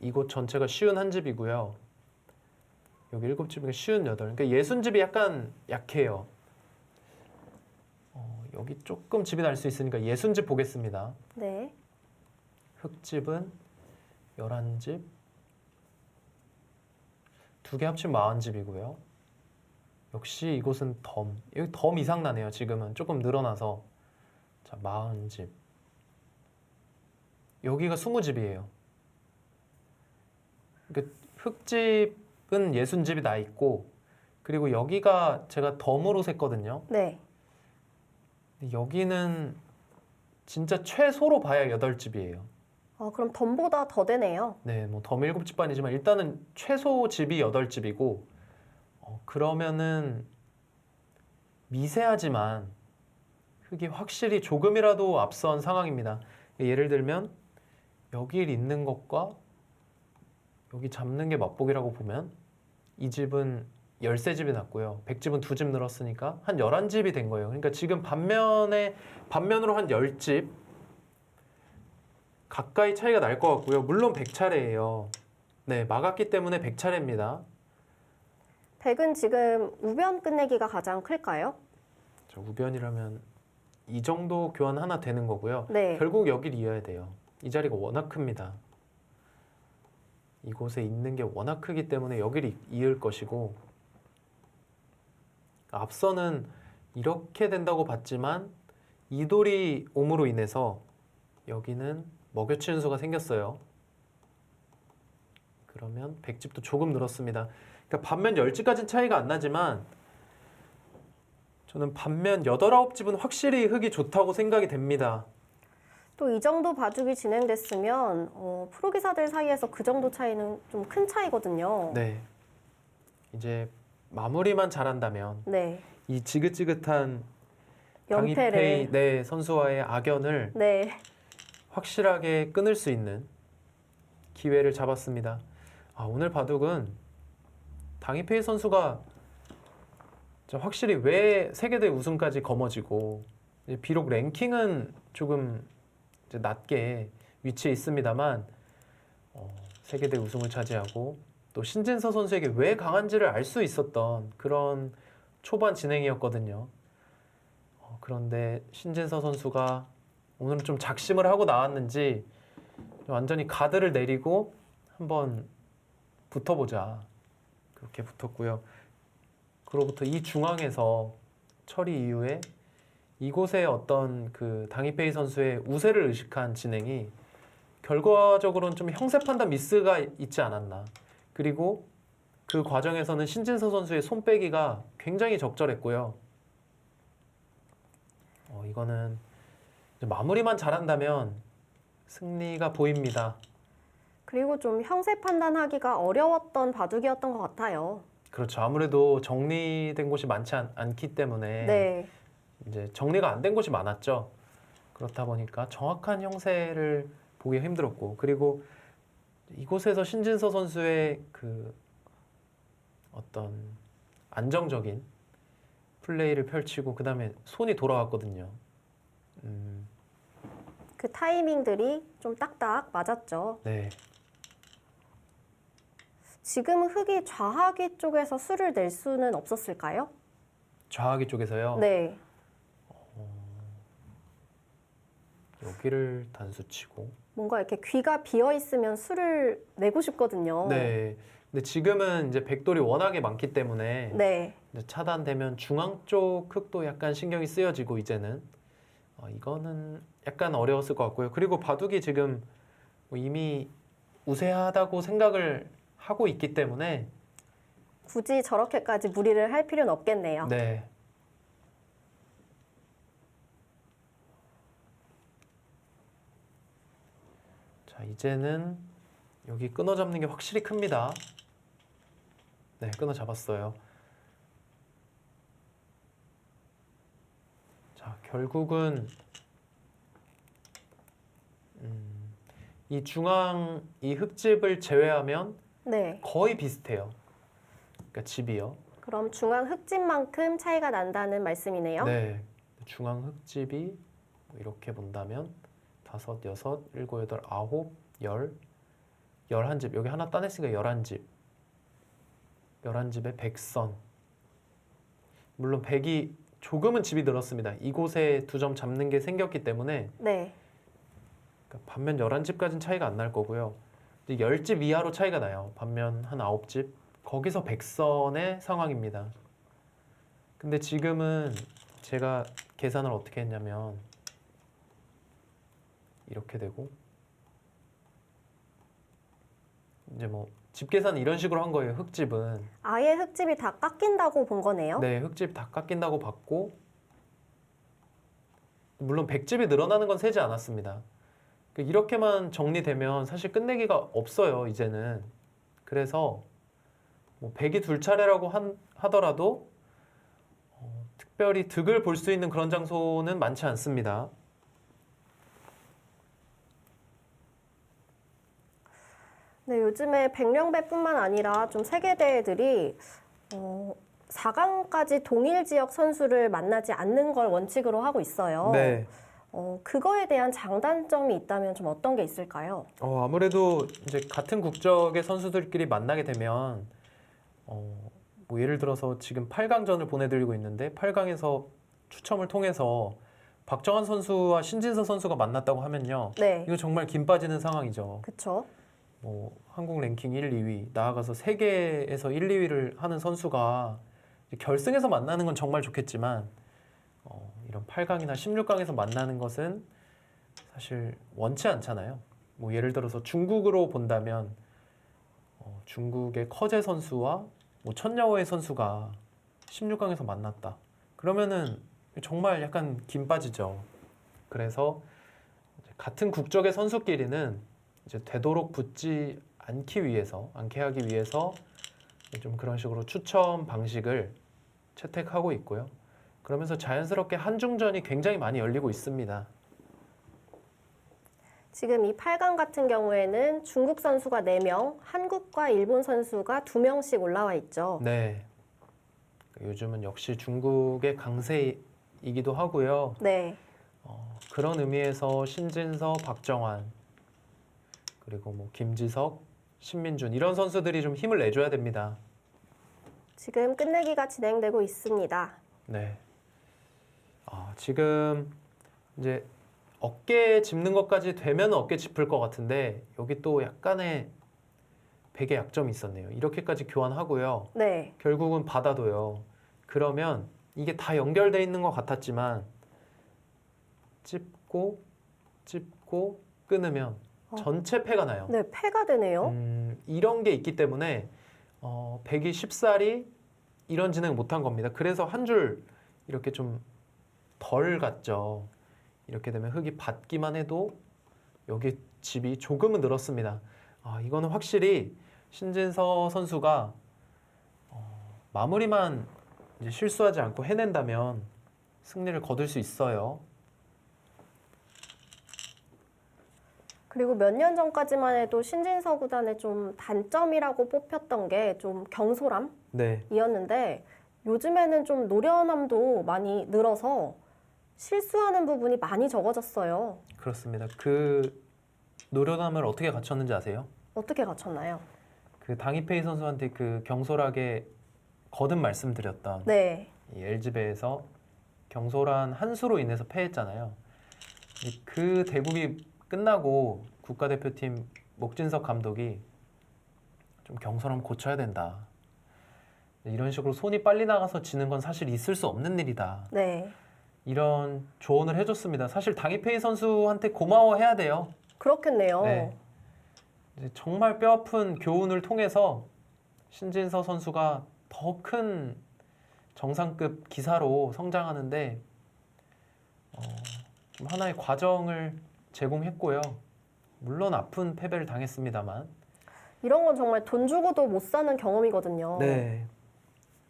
이곳 전체가 51집이고요. 여기 7집이니까 58. 그러니까 60집이 약간 약해요. 여기 조금 집이 날 수 있으니까 60집 보겠습니다. 네. 흑집은 11집. 2개 합치면 40집이고요. 역시 이곳은 덤. 여기 덤 이상 나네요. 지금은 조금 늘어나서. 자, 40집. 여기가 20집이에요. 그러니까 흑집은 60집이 나 있고, 그리고 여기가 제가 덤으로 셌거든요. 네. 여기는 진짜 최소로 봐야 8집이에요. 그럼 덤보다 더 되네요. 네, 뭐 덤 7집 반이지만 일단은 최소 집이 8집이고, 그러면은 미세하지만 흙이 확실히 조금이라도 앞선 상황입니다. 예를 들면 여기 있는 것과 여기 잡는 게 맞보기라고 보면 이 집은 13집이 났고요. 100집은 2집 늘었으니까 한 11집이 된 거예요. 그러니까 지금 반면으로 한 10집 가까이 차이가 날 것 같고요. 물론 100차례예요. 네, 막았기 때문에 100차례입니다. 100은 지금 우변 끝내기가 가장 클까요? 우변이라면 이 정도 교환 하나 되는 거고요. 네. 결국 여길 이어야 돼요. 이 자리가 워낙 큽니다. 이곳에 있는 게 워낙 크기 때문에 여기를 이을 것이고, 앞서는 이렇게 된다고 봤지만 이돌이 옴으로 인해서 여기는 먹여치는 수가 생겼어요. 그러면 100집도 조금 늘었습니다. 그러니까 반면 10집까지는 차이가 안 나지만 저는 반면 8, 9집은 확실히 흙이 좋다고 생각이 됩니다. 또 이 정도 봐주기 진행됐으면 프로기사들 사이에서 그 정도 차이는 좀 큰 차이거든요. 네. 이제 마무리만 잘한다면 네. 이 지긋지긋한 연패를. 당이페이 네, 선수와의 악연을 네. 확실하게 끊을 수 있는 기회를 잡았습니다. 오늘 바둑은 당이페이 선수가 확실히 왜 세계대 우승까지 거머쥐고, 비록 랭킹은 조금 이제 낮게 위치해 있습니다만 세계대 우승을 차지하고 또 신진서 선수에게 왜 강한지를 알 수 있었던 그런 초반 진행이었거든요. 그런데 신진서 선수가 오늘은 좀 작심을 하고 나왔는지 완전히 가드를 내리고 한번 붙어보자, 그렇게 붙었고요. 그로부터 이 중앙에서 처리 이후에 이곳에 어떤 그 당이페이 선수의 우세를 의식한 진행이 결과적으로는 좀 형세 판단 미스가 있지 않았나. 그리고 그 과정에서는 신진서 선수의 손빼기가 굉장히 적절했고요. 이거는 마무리만 잘한다면 승리가 보입니다. 그리고 좀 형세 판단하기가 어려웠던 바둑이었던 것 같아요. 그렇죠. 아무래도 정리된 곳이 많지 않기 때문에 네. 이제 정리가 안 된 곳이 많았죠. 그렇다 보니까 정확한 형세를 보기 힘들었고, 그리고 이곳에서 신진서 선수의 그 어떤 안정적인 플레이를 펼치고 그 다음에 손이 돌아왔거든요. 그 타이밍들이 좀 딱딱 맞았죠. 네. 지금 흙이 좌하기 쪽에서 수를 낼 수는 없었을까요? 좌하기 쪽에서요. 네. 여기를 단수치고. 뭔가 이렇게 귀가 비어 있으면 수를 내고 싶거든요. 네. 근데 지금은 이제 백돌이 워낙에 많기 때문에 네. 이제 차단되면 중앙 쪽 흙도 약간 신경이 쓰여지고 이제는 이거는 약간 어려웠을 것 같고요. 그리고 바둑이 지금 뭐 이미 우세하다고 생각을 하고 있기 때문에 굳이 저렇게까지 무리를 할 필요는 없겠네요. 네. 자, 이제는 여기 끊어 잡는 게 확실히 큽니다. 네, 끊어 잡았어요. 자, 결국은 이 중앙 이 흙집을 제외하면 네. 거의 비슷해요. 그러니까 집이요. 그럼 중앙 흙집만큼 차이가 난다는 말씀이네요. 네, 중앙 흙집이 뭐 이렇게 본다면 5, 6, 7, 8, 9, 10, 11집, 여기 하나 따냈으니까 11집. 11집에 100선. 물론 100이 조금은 집이 늘었습니다. 이곳에 2점 잡는 게 생겼기 때문에 네. 그러니까 반면 11집까지는 차이가 안 날 거고요. 이제 10집 이하로 차이가 나요. 반면 한 9집. 거기서 100선의 상황입니다. 근데 지금은 제가 계산을 어떻게 했냐면 이렇게 되고 이제 뭐 집 계산은 이런 식으로 한 거예요. 흙집은. 아예 흙집이 다 깎인다고 본 거네요. 네, 흙집 다 깎인다고 봤고 물론 100집이 늘어나는 건 세지 않았습니다. 이렇게만 정리되면 사실 끝내기가 없어요, 이제는. 그래서 뭐 100이 둘 차례라고 하더라도 특별히 득을 볼 수 있는 그런 장소는 많지 않습니다. 네, 요즘에 백령배뿐만 아니라 좀 세계대회들이 4강까지 동일 지역 선수를 만나지 않는 걸 원칙으로 하고 있어요. 네. 그거에 대한 장단점이 있다면 좀 어떤 게 있을까요? 아무래도 이제 같은 국적의 선수들끼리 만나게 되면 뭐 예를 들어서 지금 8강전을 보내드리고 있는데 8강에서 추첨을 통해서 박정환 선수와 신진서 선수가 만났다고 하면요. 네, 이거 정말 김 빠지는 상황이죠. 그쵸. 뭐 한국 랭킹 1, 2위 나아가서 세계에서 1, 2위를 하는 선수가 이제 결승에서 만나는 건 정말 좋겠지만 이런 8강이나 16강에서 만나는 것은 사실 원치 않잖아요. 뭐 예를 들어서 중국으로 본다면 중국의 커제 선수와 뭐 천여호의 선수가 16강에서 만났다. 그러면은 정말 약간 김 빠지죠. 그래서 같은 국적의 선수끼리는 이제 되도록 붙지 않게 하기 위해서 좀 그런 식으로 추첨 방식을 채택하고 있고요. 그러면서 자연스럽게 한중전이 굉장히 많이 열리고 있습니다. 지금 이 8강 같은 경우에는 중국 선수가 4명, 한국과 일본 선수가 2명씩 올라와 있죠. 네. 요즘은 역시 중국의 강세이기도 하고요. 네. 그런 의미에서 신진서, 박정환, 그리고 뭐 김지석, 신민준 이런 선수들이 좀 힘을 내줘야 됩니다. 지금 끝내기가 진행되고 있습니다. 네. 지금 이제 어깨 짚는 것까지 되면 어깨 짚을 것 같은데 여기 또 약간의 백의 약점이 있었네요. 이렇게까지 교환하고요. 네. 결국은 받아둬요. 그러면 이게 다 연결돼 있는 것 같았지만 찝고 끊으면 전체 패가 나요. 네, 패가 되네요. 이런 게 있기 때문에 백이 쉽사리 이런 진행 못한 겁니다. 그래서 한 줄 이렇게 좀 덜 갔죠. 이렇게 되면 흙이 받기만 해도 여기 집이 조금은 늘었습니다. 이거는 확실히 신진서 선수가 마무리만 이제 실수하지 않고 해낸다면 승리를 거둘 수 있어요. 그리고 몇 년 전까지만 해도 신진서 구단의 좀 단점이라고 뽑혔던 게 좀 경솔함이었는데 네. 요즘에는 좀 노련함도 많이 늘어서 실수하는 부분이 많이 적어졌어요. 그렇습니다. 그 노련함을 어떻게 갖췄는지 아세요? 어떻게 갖췄나요? 그 당이페이 선수한테 그 경솔하게 거듭 말씀드렸던 네. 이 LG배에서 경솔한 한 수로 인해서 패했잖아요. 그 대국이 끝나고 국가대표팀 목진석 감독이 좀 경솔함 고쳐야 된다. 이런 식으로 손이 빨리 나가서 지는 건 사실 있을 수 없는 일이다. 네. 이런 조언을 해줬습니다. 사실 당이페이 선수한테 고마워해야 돼요. 그렇겠네요. 네. 이제 정말 뼈아픈 교훈을 통해서 신진서 선수가 더 큰 정상급 기사로 성장하는데 좀 하나의 과정을 제공했고요. 물론 아픈 패배를 당했습니다만. 이런 건 정말 돈 주고도 못 사는 경험이거든요. 네.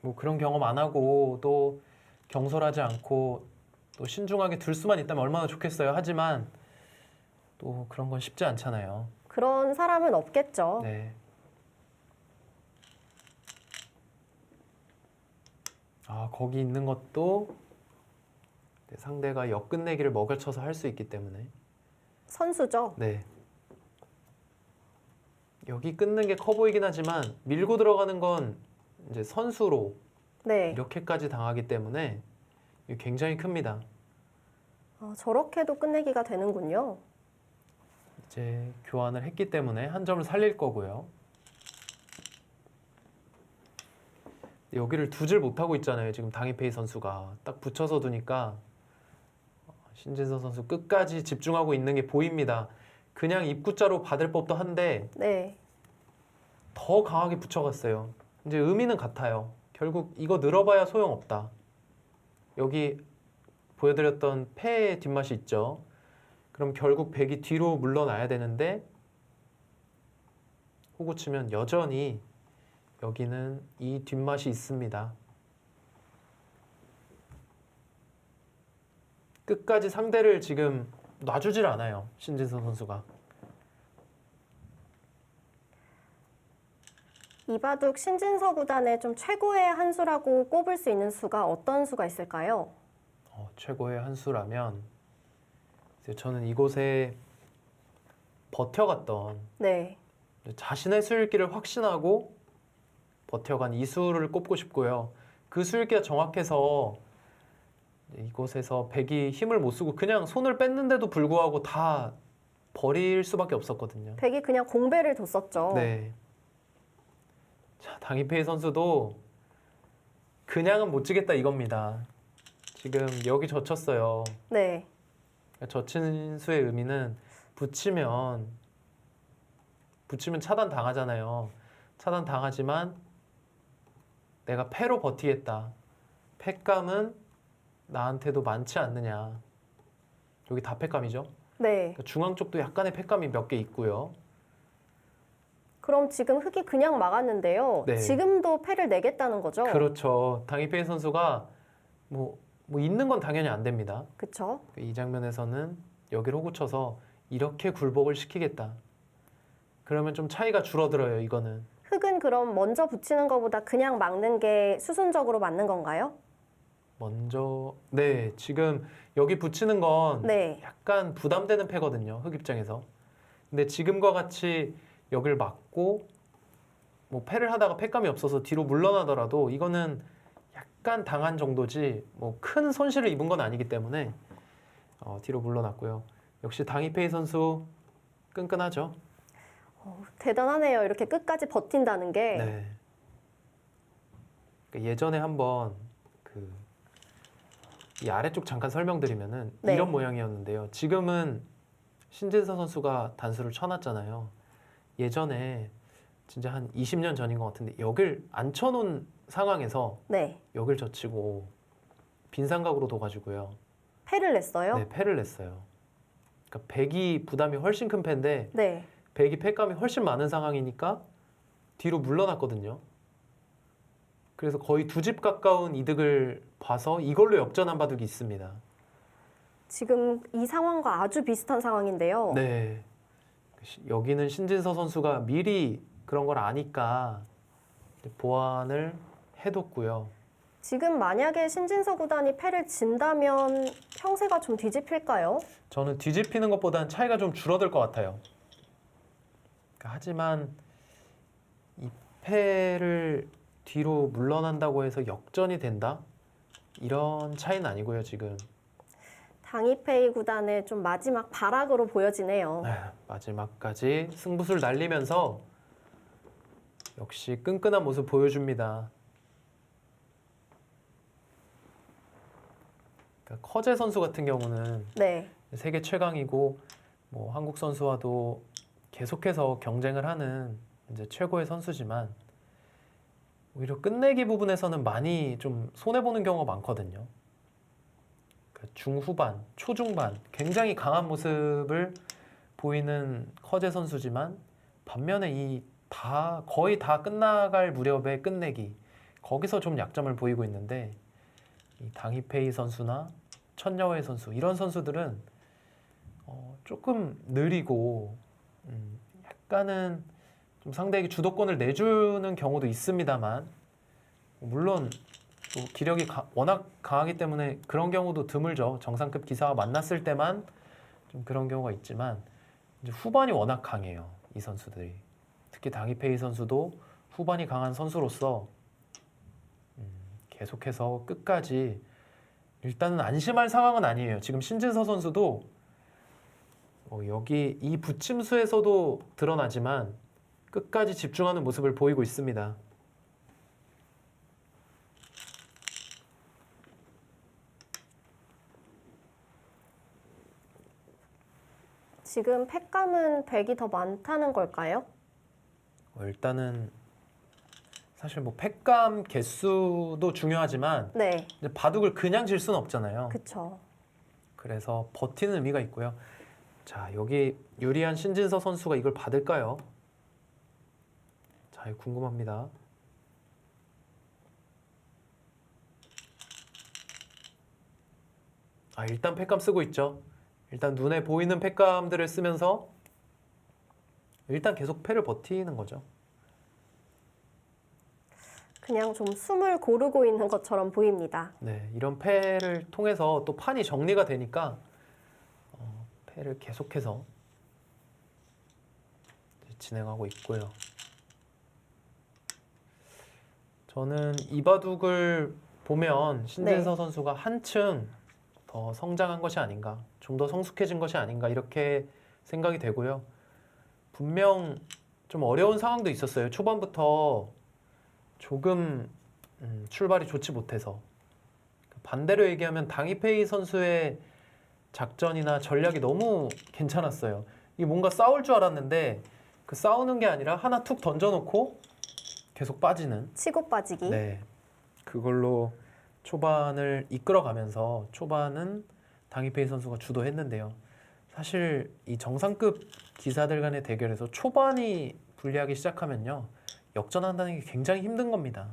뭐 그런 경험 안 하고 또 경솔하지 않고 또 신중하게 둘 수만 있다면 얼마나 좋겠어요. 하지만 또 그런 건 쉽지 않잖아요. 그런 사람은 없겠죠. 네. 거기 있는 것도 상대가 역끝내기를 먹여쳐서 할 수 있기 때문에. 선수죠. 네. 여기 끊는 게 커 보이긴 하지만 밀고 들어가는 건 이제 선수로 네. 이렇게까지 당하기 때문에 이게 굉장히 큽니다. 저렇게도 끝내기가 되는군요. 이제 교환을 했기 때문에 한 점을 살릴 거고요. 여기를 두질 못하고 있잖아요. 지금 당이페이 선수가 딱 붙여서 두니까 신진서 선수 끝까지 집중하고 있는 게 보입니다. 그냥 입구자로 받을 법도 한데 네. 더 강하게 붙여갔어요. 이제 의미는 같아요. 결국 이거 늘어봐야 소용없다. 여기 보여드렸던 패의 뒷맛이 있죠. 그럼 결국 백이 뒤로 물러나야 되는데 호구 치면 여전히 여기는 이 뒷맛이 있습니다. 끝까지 상대를 지금 놔주질 않아요. 신진서 선수가. 이바둑 신진서 구단의 좀 최고의 한 수라고 꼽을 수 있는 수가 어떤 수가 있을까요? 최고의 한 수라면 저는 이곳에 버텨갔던 네. 자신의 수읽기를 확신하고 버텨간 이 수를 꼽고 싶고요. 그 수읽기가 정확해서 이곳에서 백이 힘을 못 쓰고 그냥 손을 뺐는데도 불구하고 다 버릴 수밖에 없었거든요. 백이 그냥 공배를 뒀었죠. 네. 자, 당이페이 선수도 그냥은 못 지겠다 이겁니다. 지금 여기 젖혔어요. 네. 젖힌 수의 의미는 붙이면 차단 당하잖아요. 차단 당하지만 내가 패로 버티겠다. 패감은 나한테도 많지 않느냐. 여기 다 패감이죠. 네. 그러니까 중앙 쪽도 약간의 패감이 몇 개 있고요. 그럼 지금 흑이 그냥 막았는데요. 네. 지금도 패를 내겠다는 거죠? 그렇죠. 당이페이 선수가 뭐 있는 건 당연히 안 됩니다. 그렇죠. 이 장면에서는 여기를 호구 쳐서 이렇게 굴복을 시키겠다. 그러면 좀 차이가 줄어들어요, 이거는. 흑은 그럼 먼저 붙이는 것보다 그냥 막는 게 수순적으로 맞는 건가요? 먼저 네, 지금 여기 붙이는 건 네. 약간 부담되는 패거든요, 흑 입장에서. 근데 지금과 같이 여길 막고 뭐 패를 하다가 패감이 없어서 뒤로 물러나더라도 이거는 약간 당한 정도지 뭐 큰 손실을 입은 건 아니기 때문에 뒤로 물러났고요. 역시 당이페이 선수 끈끈하죠. 대단하네요. 이렇게 끝까지 버틴다는 게. 네. 그러니까 예전에 한번 이 아래쪽 잠깐 설명드리면은 네. 이런 모양이었는데요. 지금은 신진서 선수가 단수를 쳐놨잖아요. 예전에 진짜 한 20년 전인 것 같은데 여길 안 쳐놓은 상황에서 네. 여길 젖히고 빈삼각으로 둬가지고요. 패를 냈어요? 네, 패를 냈어요. 그러니까 백이 부담이 훨씬 큰 패인데 네. 백이 패감이 훨씬 많은 상황이니까 뒤로 물러났거든요. 그래서 거의 두 집 가까운 이득을 봐서 이걸로 역전한 바둑이 있습니다. 지금 이 상황과 아주 비슷한 상황인데요. 네. 여기는 신진서 선수가 미리 그런 걸 아니까 보완을 해뒀고요. 지금 만약에 신진서 구단이 패를 진다면 형세가 좀 뒤집힐까요? 저는 뒤집히는 것보다는 차이가 좀 줄어들 것 같아요. 하지만 이 패를 뒤로 물러난다고 해서 역전이 된다? 이런 차이는 아니고요, 지금. 당이페이 구단의 좀 마지막 발악으로 보여지네요. 마지막까지 승부수를 날리면서 역시 끈끈한 모습 보여줍니다. 그러니까 커제 선수 같은 경우는 네. 세계 최강이고 뭐 한국 선수와도 계속해서 경쟁을 하는 이제 최고의 선수지만 오히려 끝내기 부분에서는 많이 좀 손해보는 경우가 많거든요. 중후반, 초중반 굉장히 강한 모습을 보이는 커제 선수지만 반면에 거의 다 끝나갈 무렵의 끝내기 거기서 좀 약점을 보이고 있는데 이 당이페이 선수나 천여회 선수 이런 선수들은 조금 느리고 약간은 좀 상대에게 주도권을 내주는 경우도 있습니다만 물론 또 기력이 워낙 강하기 때문에 그런 경우도 드물죠. 정상급 기사와 만났을 때만 좀 그런 경우가 있지만 이제 후반이 워낙 강해요. 이 선수들이. 특히 당이페이 선수도 후반이 강한 선수로서 계속해서 끝까지 일단은 안심할 상황은 아니에요. 지금 신진서 선수도 여기 이 붙임수에서도 드러나지만 끝까지 집중하는 모습을 보이고 있습니다. 지금 팩감은 100이 더 많다는 걸까요? 일단은 사실 뭐 팩감 개수도 중요하지만 네, 이제 바둑을 그냥 질 수는 없잖아요. 그쵸. 그래서 버티는 의미가 있고요. 자, 여기 유리한 신진서 선수가 이걸 받을까요? 자, 이거 궁금합니다. 일단 팩감 쓰고 있죠. 일단 눈에 보이는 팩감들을 쓰면서 일단 계속 패를 버티는 거죠. 그냥 좀 숨을 고르고 있는 것처럼 보입니다. 네, 이런 패를 통해서 또 판이 정리가 되니까 패를 계속해서 진행하고 있고요. 저는 이 바둑을 보면 신진서 선수가 한층 더 성장한 것이 아닌가, 좀 더 성숙해진 것이 아닌가 이렇게 생각이 되고요. 분명 좀 어려운 상황도 있었어요. 초반부터 조금 출발이 좋지 못해서. 반대로 얘기하면 당이페이 선수의 작전이나 전략이 너무 괜찮았어요. 이게 뭔가 싸울 줄 알았는데 그 싸우는 게 아니라 하나 툭 던져놓고 계속 빠지는. 치고 빠지기. 네, 그걸로 초반을 이끌어가면서 초반은 당이페이 선수가 주도했는데요. 사실 이 정상급 기사들 간의 대결에서 초반이 불리하기 시작하면요, 역전한다는 게 굉장히 힘든 겁니다.